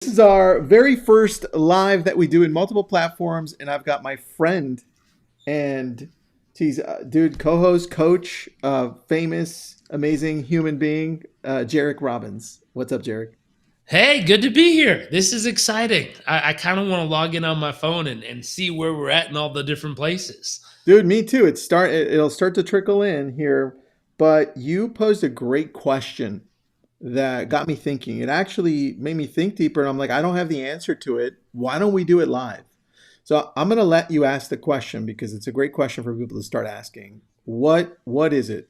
This is our very first live that we do in multiple platforms, and I've got my friend and he's dude, co-host, coach, famous, amazing human being, Jairek Robbins. What's up, Jairek? Hey, good to be here. This is exciting. I kind of want to log in on my phone and see where we're at in all the different places. Dude, me too. It'll start to trickle in here, but you posed a great question that got me thinking. It actually made me think deeper, and I'm like, I don't have the answer to it. Why don't we do it live? So I'm gonna let you ask the question because it's a great question for people to start asking. What is it?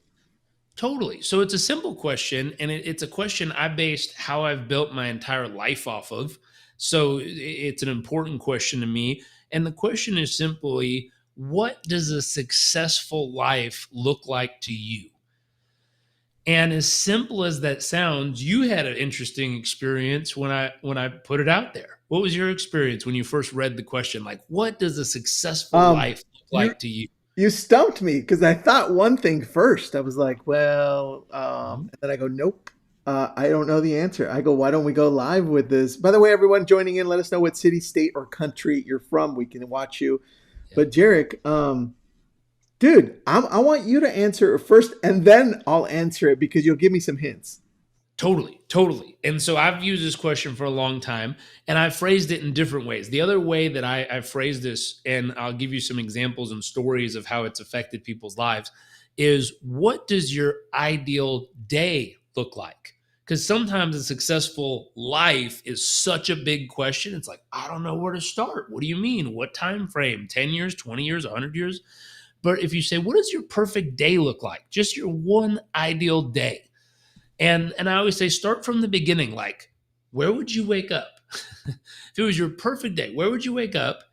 Totally. So it's a simple question, and it's a question I based how I've built my entire life off of. So it's an important question to me. And the question is simply, what does a successful life look like to you? And as simple as that sounds, you had an interesting experience when I put it out there. What was your experience when you first read the question? Like, what does a successful Um, life look you like to you? you stumped me because I thought one thing first. I was like, well, Mhm. and then I go, nope. I don't know the answer. I go, why don't we go live with this? By the way, everyone joining in, let us know what city, state, or country you're from. We can watch you. Yeah. But Jarek, dude, I want you to answer it first, and then I'll answer it because you'll give me some hints. Totally, totally. And so I've used this question for a long time and I've phrased it in different ways. The other way that I phrased this, and I'll give you some examples and stories of how it's affected people's lives, is what does your ideal day look like? Because sometimes a successful life is such a big question. It's like, I don't know where to start. What do you mean? What time frame? 10 years, 20 years, 100 years? But if you say, what does your perfect day look like? Just your one ideal day. And I always say start from the beginning. Like, where would you wake up? If it was your perfect day, where would you wake up?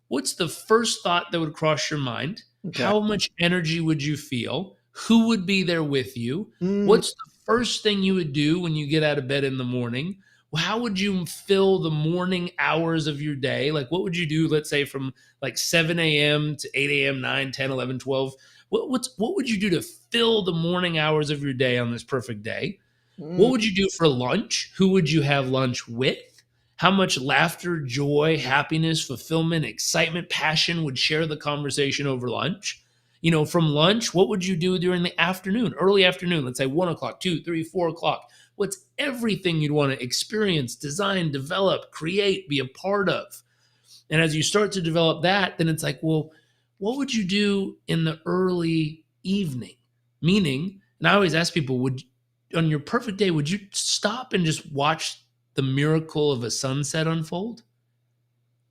What's the first thought that would cross your mind? Okay. How much energy would you feel? Who would be there with you? Mm, What's the first thing you would do when you get out of bed in the morning? How would you fill the morning hours of your day? Like, what would you do, let's say, from like 7 a.m. to 8 a.m., 9, 10, 11, 12? What would you do to fill the morning hours of your day on this perfect day? What mm, would you do for lunch? Who would you have lunch with? How much laughter, joy, happiness, fulfillment, excitement, passion would share the conversation over lunch? From lunch, what would you do during the afternoon, early afternoon? Let's say 1 o'clock, 2, 3, 4 o'clock. What's everything you'd want to experience, design, develop, create, be a part of? And as you start to develop that, then it's like, well, what would you do in the early evening? Meaning, and I always ask people, would on your perfect day, would you stop and just watch the miracle of a sunset unfold?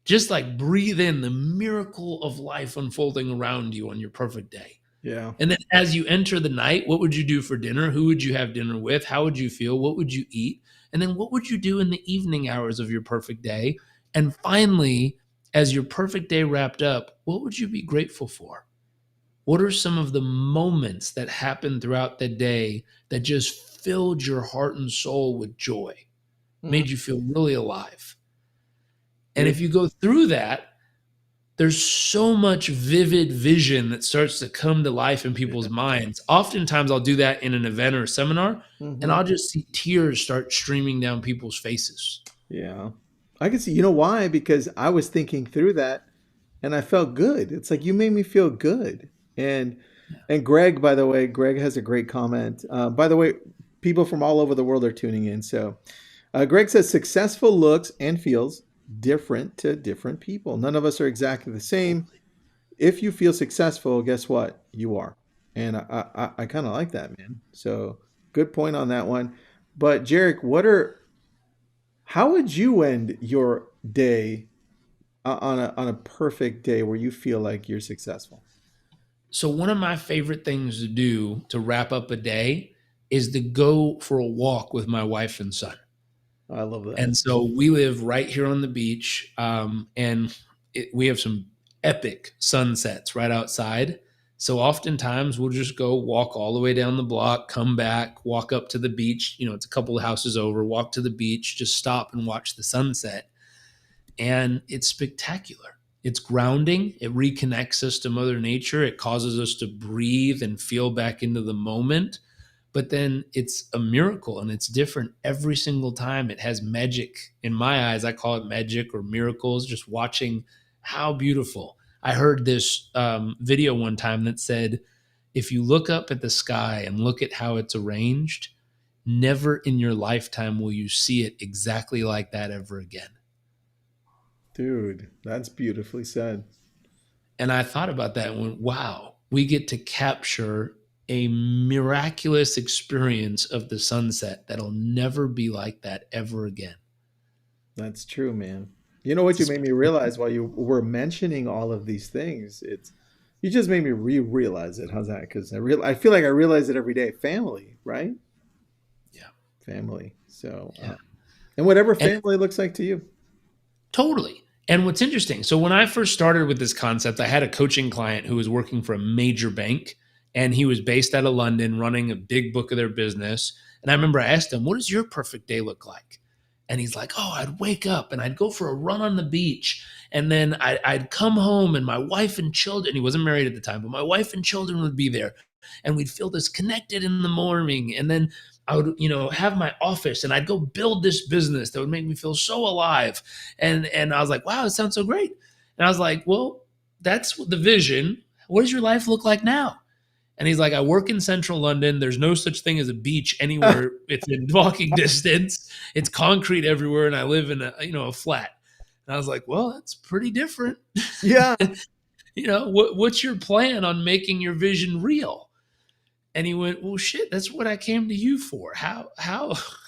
Just like breathe in the miracle of life unfolding around you on your perfect day. yeah. And then as you enter the night, what would you do for dinner? Who would you have dinner with? How would you feel? What would you eat? And then what would you do in the evening hours of your perfect day? And finally, as your perfect day wrapped up, what would you be grateful for? What are some of the moments that happened throughout the day that just filled your heart and soul with joy, Mm, made you feel really alive? And dude. if you go through that, there's so much vivid vision that starts to come to life in people's Yeah. minds. Oftentimes, I'll do that in an event or a seminar, and Hmm. I'll just see tears start streaming down people's faces. Yeah. I can see. You know why? Because I was thinking through that, and I felt good. It's like you made me feel good. And and Greg, by the way, Greg has a great comment. By the way, people from all over the world are tuning in. So Greg says successful looks and feels different to different people. None of us are exactly the same. Totally. If you feel successful, guess what? You are. And I kind of like that, man. So good point on that one. But Jarek, how would you end your day on a perfect day where you feel like you're successful? So, one of my favorite things to do to wrap up a day is to go for a walk with my wife and son. I love that. And so we live right here on the beach, and we have some epic sunsets right outside. So oftentimes we'll just go walk all the way down the block, come back, walk up to the beach. It's a couple of houses over, walk to the beach, just stop and watch the sunset. And it's spectacular. It's grounding. It reconnects us to Mother Nature. It causes us to breathe and feel back into the moment. but then it's a miracle and it's different every single time. It has magic in my eyes. I call it magic or miracles, just watching how beautiful. I heard this video one time that said, if you look up at the sky and look at how it's arranged, never in your lifetime will you see it exactly like that ever again. Dude, that's beautifully said. And I thought about that and went, wow, we get to capture a miraculous experience of the sunset that'll never be like that ever again. That's true, man. You know what you It's made me realize while you were mentioning all of these things? It's you just made me realize it. How's that? Because I feel like I realize it every day. Family, right? yeah, Family. So, yeah. and whatever And family looks like to you. totally. And what's interesting, so when I first started with this concept, I had a coaching client who was working for a major bank and he was based out of London running a big book of their business. And I remember I asked him, what does your perfect day look like? And he's like, oh, I'd wake up and I'd go for a run on the beach. And then I'd come home and my wife and children, he wasn't married at the time, but my wife and children would be there. And we'd feel this connected in the morning. And then I would, have my office and I'd go build this business that would make me feel so alive. And I was like, wow, it sounds so great. And I was like, well, that's the vision. What does your life look like now? And he's like, I work in central London. There's no such thing as a beach anywhere. It's in walking distance. It's concrete everywhere. And I live in a flat. And I was like, well, that's pretty different. Yeah. What's your plan on making your vision real? And he went, well, shit, that's what I came to you for. How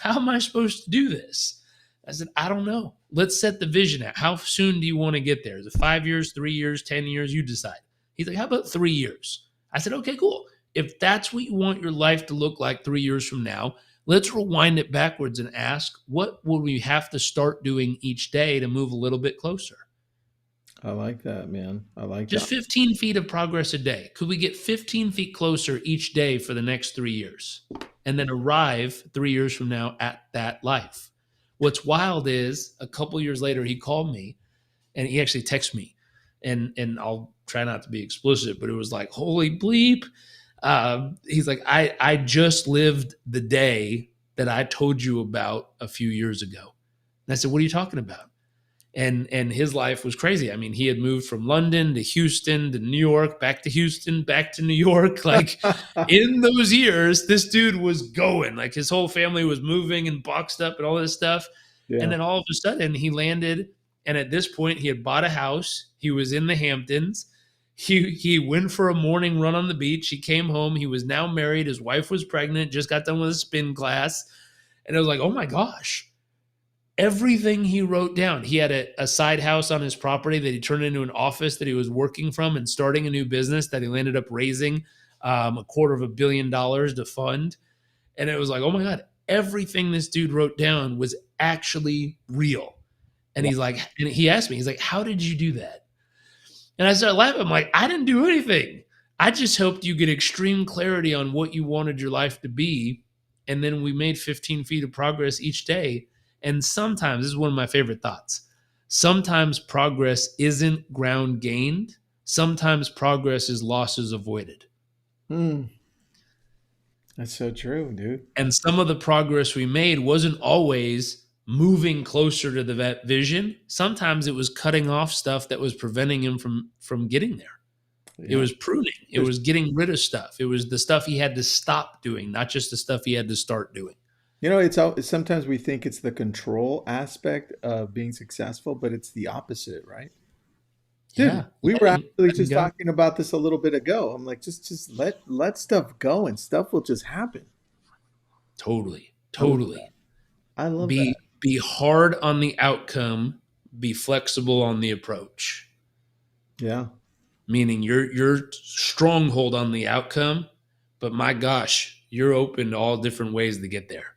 am I supposed to do this? I said, I don't know. Let's set the vision out. How soon do you want to get there? Is it 5 years, 3 years, 10 years? You decide. He's like, how about 3 years? I said, okay, cool. If that's what you want your life to look like 3 years from now, let's rewind it backwards and ask, what would we have to start doing each day to move a little bit closer? I like that, man. I like Just that. 15 feet of progress a day. Could we get 15 feet closer each day for the next 3 years and then arrive 3 years from now at that life? What's wild is a couple years later, he called me and he actually texted me and I'll try not to be explicit, but it was like, holy bleep. He's like, I just lived the day that I told you about a few years ago. And I said, what are you talking about? And his life was crazy. I mean, he had moved from London to Houston to New York, back to Houston, back to New York. Like in those years, this dude was going. Like his whole family was moving and boxed up and all this stuff. And Yeah. then all of a sudden he landed. And at this point, he had bought a house. He was in the Hamptons. He went for a morning run on the beach. He came home. He was now married. His wife was pregnant, just got done with a spin class. And I was like, oh my gosh. Everything he wrote down. He had a side house on his property that he turned into an office that he was working from and starting a new business that he ended up raising $250 million to fund. And it was like, oh my God, everything this dude wrote down was actually real. And he's like, and he asked me, he's like, how did you do that? And I started laughing. I'm like, I didn't do anything. I just helped you get extreme clarity on what you wanted your life to be. And then we made 15 feet of progress each day. And sometimes, this is one of my favorite thoughts, sometimes progress isn't ground gained. Sometimes progress is losses avoided. Mm, that's so true, dude. And some of the progress we made wasn't always moving closer to the vision. Sometimes it was cutting off stuff that was preventing him from getting there. It Yeah. was pruning. It was getting rid of stuff. It was the stuff he had to stop doing, not just the stuff he had to start doing. Sometimes we think it's the control aspect of being successful, but it's the opposite, right? Dude, Yeah. we were actually Letting just go. talking about this a little bit ago. I'm like, just let stuff go and stuff will just happen. Totally. I love Totally. that. I love that. Be hard on the outcome, be flexible on the approach. Yeah. Meaning you're stronghold on the outcome, but my gosh, you're open to all different ways to get there.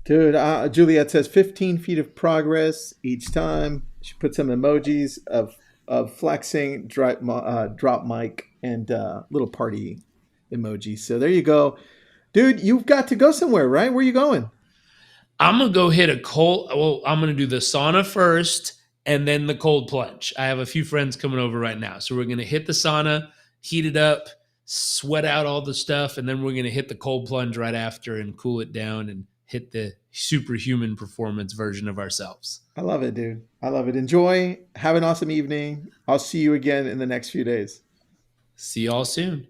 Dude, Juliet says 15 feet of progress each time. She put some emojis of flexing, drop mic, and little party emoji. So there you go. Dude, you've got to go somewhere, right? Where are you going? I'm gonna go hit a cold. Well, I'm gonna do the sauna first and then the cold plunge. I have a few friends coming over right now, so we're gonna hit the sauna, heat it up, sweat out all the stuff, and then we're going to hit the cold plunge right after and cool it down and hit the superhuman performance version of ourselves. I love it, dude. I love it. Enjoy. Have an awesome evening. I'll see you again in the next few days. See y'all soon.